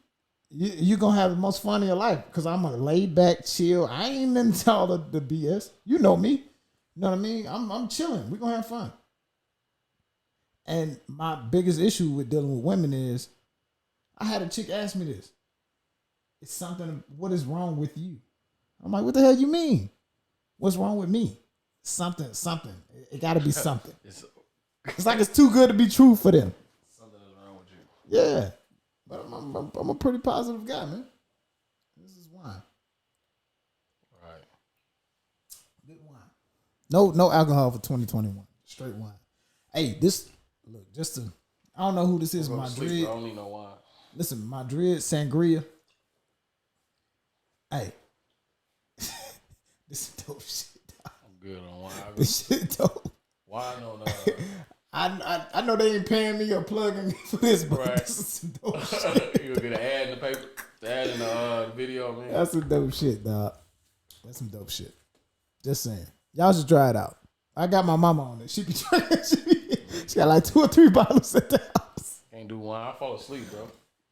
You're gonna have the most fun in your life, because I'm a laid back, chill. I ain't into all of the BS. You know me. You know what I mean? I'm chilling. We're gonna have fun. And my biggest issue with dealing with women is, I had a chick ask me this. It's something, what is wrong with you? I'm like, what the hell you mean? What's wrong with me? Something. It gotta be something. It's like it's too good to be true for them. Something is wrong with you. Yeah. But I'm a pretty positive guy, man. This is wine. Right. Good wine. No alcohol for 2021. Straight wine. Hey, look, I don't know who this is. Madrid. I don't need no wine. Listen, Madrid Sangria. Hey, this is dope shit. Dog. I'm good on wine. This shit dope. Wine on I know they ain't paying me or plugging me for this, but right. This is some dope shit. You'll get an ad in the paper, ad in the video, man. That's some dope shit, dog. That's some dope shit. Just saying. Y'all should try it out. I got my mama on it. She be trying. She got like 2 or 3 bottles at the house. Can't do wine. I fall asleep, bro.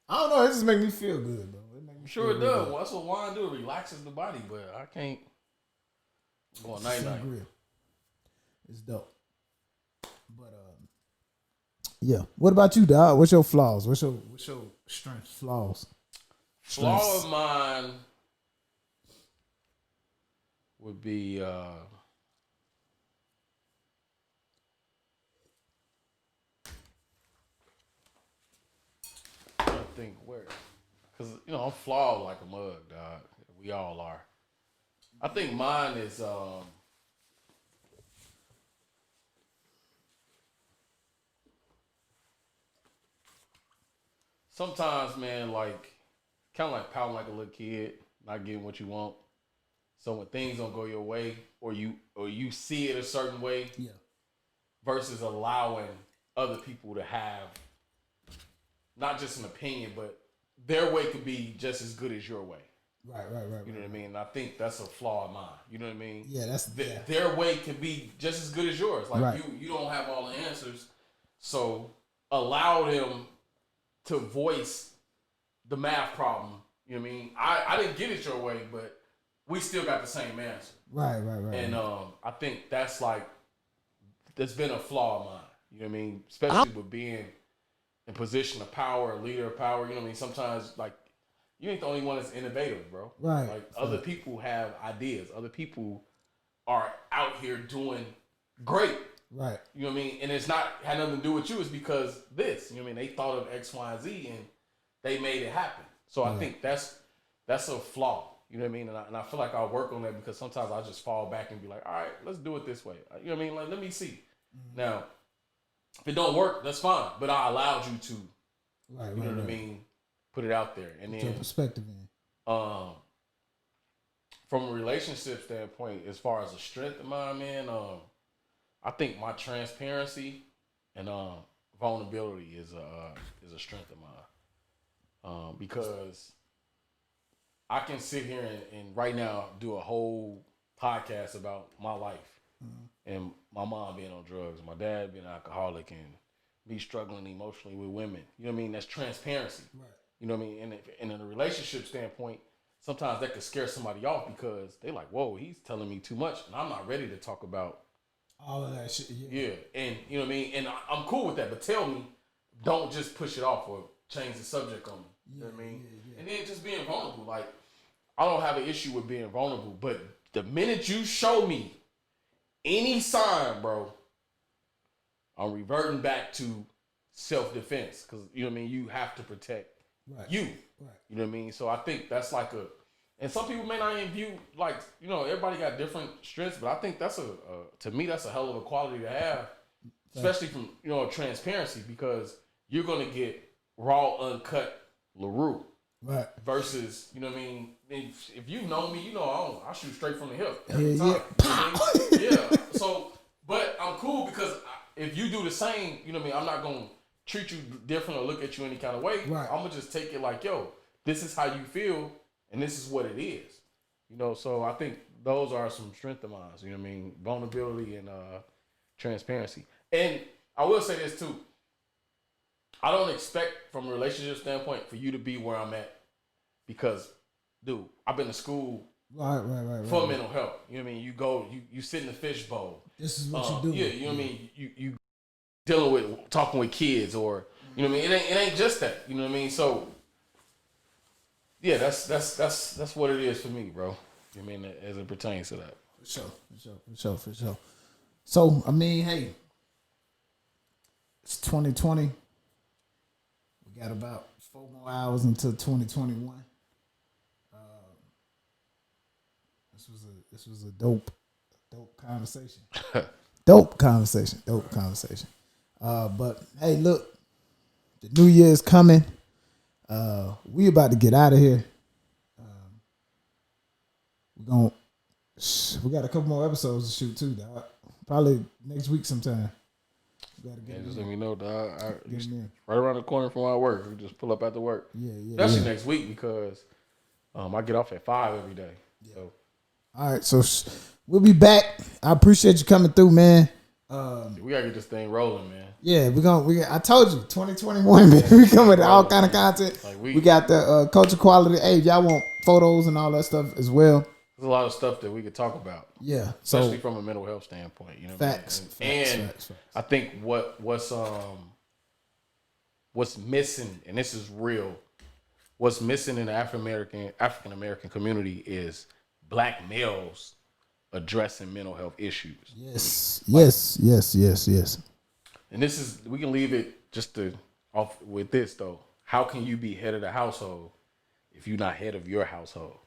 I don't know. It just make me feel good, bro. Sure it does. Well, that's what wine do. It relaxes the body, but I can't go on night. It's dope. But Yeah. What about you, dog? What's your flaws? What's your strengths, flaws? Flaw of mine would be I don't think where, because I'm flawed like a mug, dog. We all are. I think mine is sometimes, man, like kind of like pouting like a little kid, not getting what you want. So when things don't go your way, or you see it a certain way, Yeah. versus allowing other people to have not just an opinion, but their way could be just as good as your way. Right. You know what I mean? And I think that's a flaw of mine. You know what I mean? Yeah, their way could be just as good as yours. Like right. you don't have all the answers, so allow them to voice the math problem. You know what I mean? I didn't get it your way, but we still got the same answer. Right. And I think that's been a flaw of mine. You know what I mean? Especially with being in position of power, a leader of power. You know what I mean? Sometimes like you ain't the only one that's innovative, bro. Right. Like other people have ideas. Other people are out here doing great. Right. You know what I mean? And it's had nothing to do with you. It's because this. You know what I mean? They thought of X, Y, and Z, and they made it happen. So I think that's a flaw. You know what I mean? And I feel like I'll work on that because sometimes I just fall back and be like, all right, let's do it this way. You know what I mean? Like, let me see. Mm-hmm. Now, if it don't work, that's fine. But I allowed you to. Right. You know what I mean? Put it out there. And put then your perspective in. From a relationship standpoint, as far as a strength of mine, man, I think my transparency and vulnerability is a strength of mine. Because I can sit here and right now do a whole podcast about my life and my mom being on drugs, my dad being an alcoholic, and me struggling emotionally with women. You know what I mean? That's transparency. Right. You know what I mean? And in a relationship standpoint, sometimes that could scare somebody off because they like, whoa, he's telling me too much, and I'm not ready to talk about all of that shit. Yeah, and you know what I mean? And I'm cool with that, but tell me, don't just push it off or change the subject on me. You know what I mean? Yeah. And then just being vulnerable. Like, I don't have an issue with being vulnerable, but the minute you show me any sign, bro, I'm reverting back to self-defense because, you know what I mean, you have to protect you. Right. You know what I mean? So I think that's like and some people may not even view, like, you know, everybody got different strengths, but I think that's to me, that's a hell of a quality to have, especially from, you know, transparency, because you're going to get raw, uncut Larue. Right. Versus, you know what I mean? If you know me, you know I shoot straight from the hip every time. Yeah. You know what I mean? Yeah. So, but I'm cool because if you do the same, you know what I mean? I'm not going to treat you different or look at you any kind of way. Right. I'm going to just take it like, yo, this is how you feel and this is what it is. You know, so I think those are some strength of mine. You know what I mean? Vulnerability and transparency. And I will say this too. I don't expect from a relationship standpoint for you to be where I'm at because, dude, I've been to school for mental health. You know what I mean? You go, you sit in the fishbowl. This is what you do. Yeah, you know what I mean? You dealing with, talking with kids or, you know what I mean? It ain't just that. You know what I mean? So, yeah, that's what it is for me, bro. You know what I mean? As it pertains to that. For sure. So, I mean, hey, it's 2020. We got about 4 more hours until 2021. This was a dope conversation. Dope conversation. But hey, look, the new year is coming. We about to get out of here. We got a couple more episodes to shoot too, dog. Probably next week sometime. Just let me know, dog. Right around the corner from my work. We just pull up after work. Especially next week because I get off at 5 every day. Yeah. So. All right, so we'll be back. I appreciate you coming through, man. We gotta get this thing rolling, man. Yeah, I told you, 2021, man. We come with all kind of content. Like we got the culture quality. Hey, y'all want photos and all that stuff as well. There's a lot of stuff that we could talk about. Yeah, especially from a mental health standpoint. You know, facts. I think what's what's missing, and this is real, what's missing in the African American community is black males addressing mental health issues. Yes. And this is, we can leave it just to off with this though. How can you be head of the household if you're not head of your household?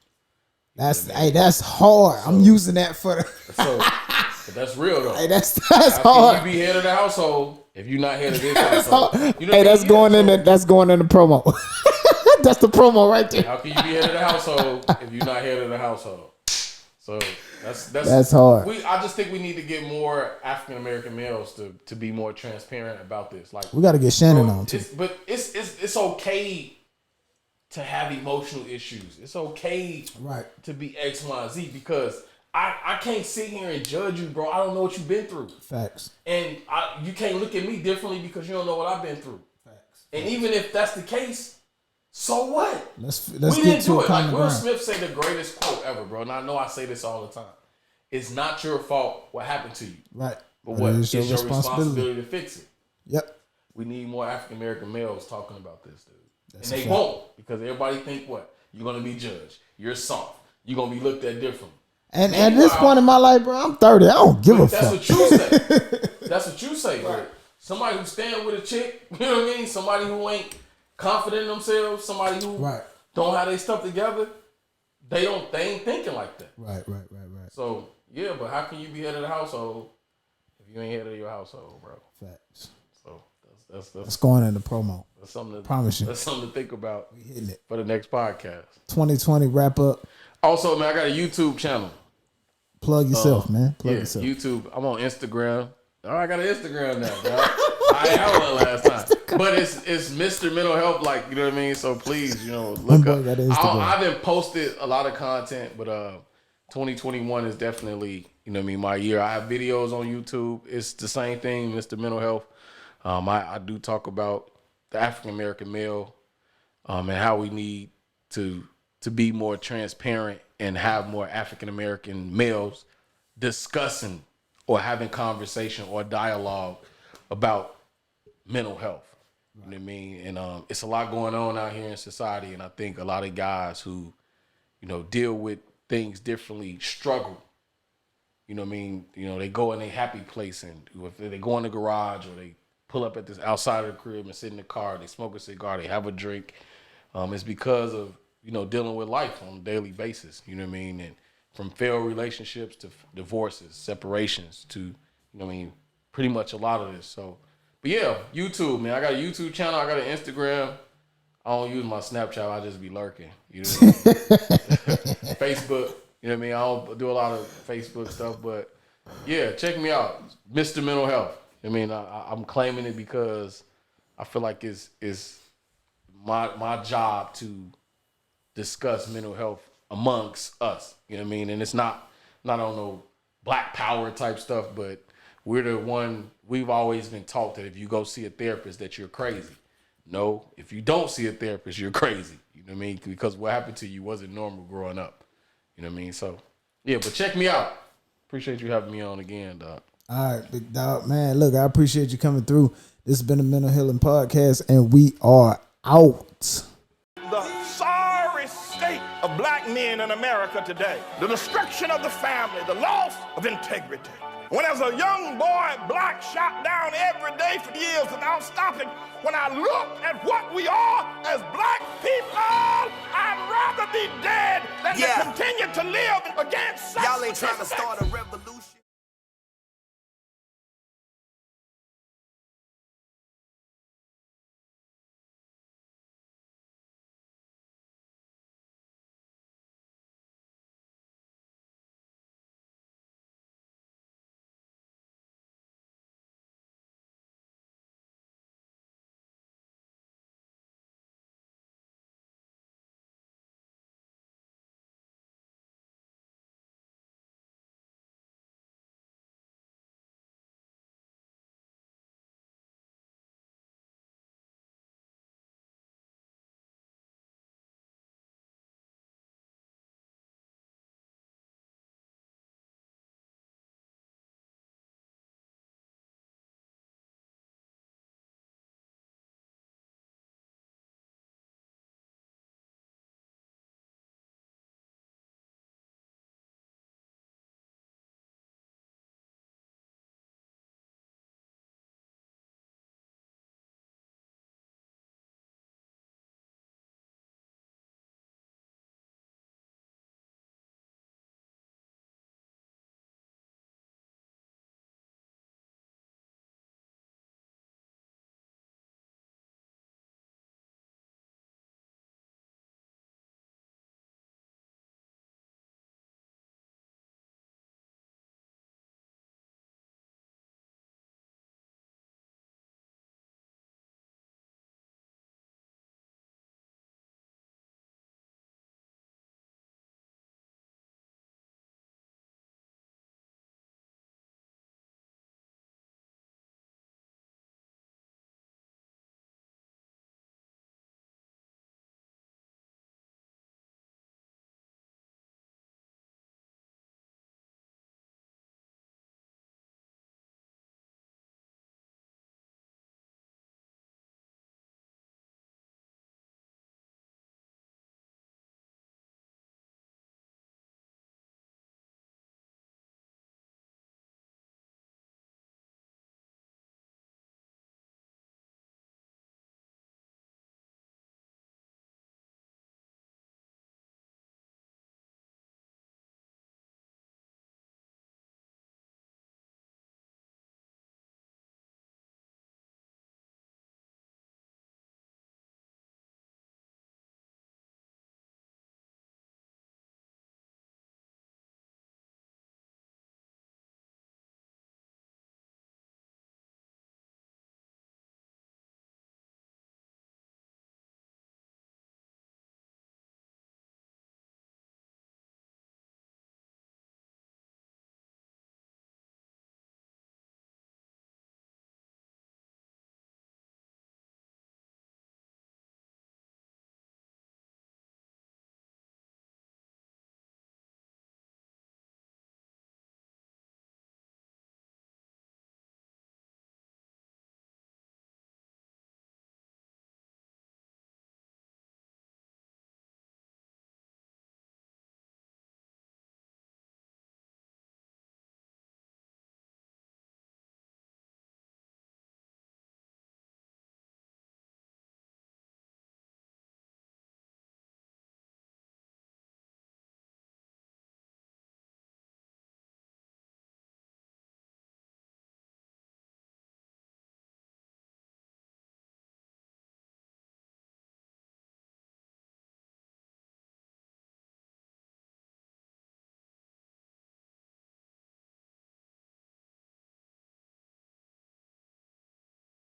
That's hard. I'm using that for the but that's real though. Hey, that's How hard. can you be head of the household if you're not head of this household? You know Hey, that's going in the promo. That's the promo right there. How can you be head of the household if you're not head of the household? So that's hard. I just think we need to get more African American males to be more transparent about this. Like, we got to get Shannon on too. But it's okay to have emotional issues. It's okay to be X, Y, and Z, because I can't sit here and judge you, bro. I don't know what you've been through. Facts. And you can't look at me differently because you don't know what I've been through. Facts. And even if that's the case, so what? Let's we get didn't to do a it. common Like Will ground. Smith say the greatest quote ever, bro. And I know I say this all the time. It's not your fault what happened to you. Right. But what? It's your responsibility responsibility to fix it. Yep. We need more African American males talking about this, dude. That's and they won't, because everybody think what? You're gonna be judged. You're soft. You're gonna be looked at differently. And at this point in my life, bro, I'm 30. I don't give a fuck. That's what you say. That's what you say, bro. Somebody who stand with a chick, you know what I mean? Somebody who ain't confident in themselves, somebody who don't have their stuff together, they ain't thinking like that. Right. So yeah, but how can you be head of the household if you ain't head of your household, bro? Facts. So that's going in the promo. That's something to promise you. That's something to think about. We hitting it for the next podcast. 2020 wrap up. Also, man, I got a YouTube channel. Plug yourself, man. Plug yourself. YouTube. I'm on Instagram. Oh, I got an Instagram now, dog. I had one last time, but it's Mr. Mental Health, like, you know what I mean. So please, look up. I haven't posted a lot of content, but 2021 is definitely, my year. I have videos on YouTube. It's the same thing, Mr. Mental Health. I do talk about the African American male, and how we need to be more transparent and have more African American males discussing or having conversation or dialogue about mental health. You know what I mean? And it's a lot going on out here in society, and I think a lot of guys who, deal with things differently struggle. You know what I mean? They go in a happy place, and if they go in the garage or they pull up at this outside of the crib and sit in the car, they smoke a cigar, they have a drink. It's because of, dealing with life on a daily basis. You know what I mean? And from failed relationships to divorces, separations to, pretty much a lot of this. So, but yeah, YouTube, man. I got a YouTube channel. I got an Instagram. I don't use my Snapchat. I just be lurking. You know what I mean? Facebook. You know what I mean? I don't do a lot of Facebook stuff, but yeah, check me out. Mr. Mental Health. I mean, I'm claiming it because I feel like it's my job to discuss mental health amongst us. You know what I mean? And it's not on no black power type stuff, but we're the one, we've always been taught that if you go see a therapist that you're crazy. No, if you don't see a therapist, you're crazy. You know what I mean? Because what happened to you wasn't normal growing up. You know what I mean? So, yeah, but check me out. Appreciate you having me on again, dog. All right, big dog. Man, look, I appreciate you coming through. This has been a Mental Healing Podcast, and we are out. The sorry state of black men in America today, the destruction of the family, the loss of integrity. When as a young boy, black shot down every day for years without stopping, when I look at what we are as black people, I'd rather be dead than to continue to live against such. Y'all ain't trying to start a revolution.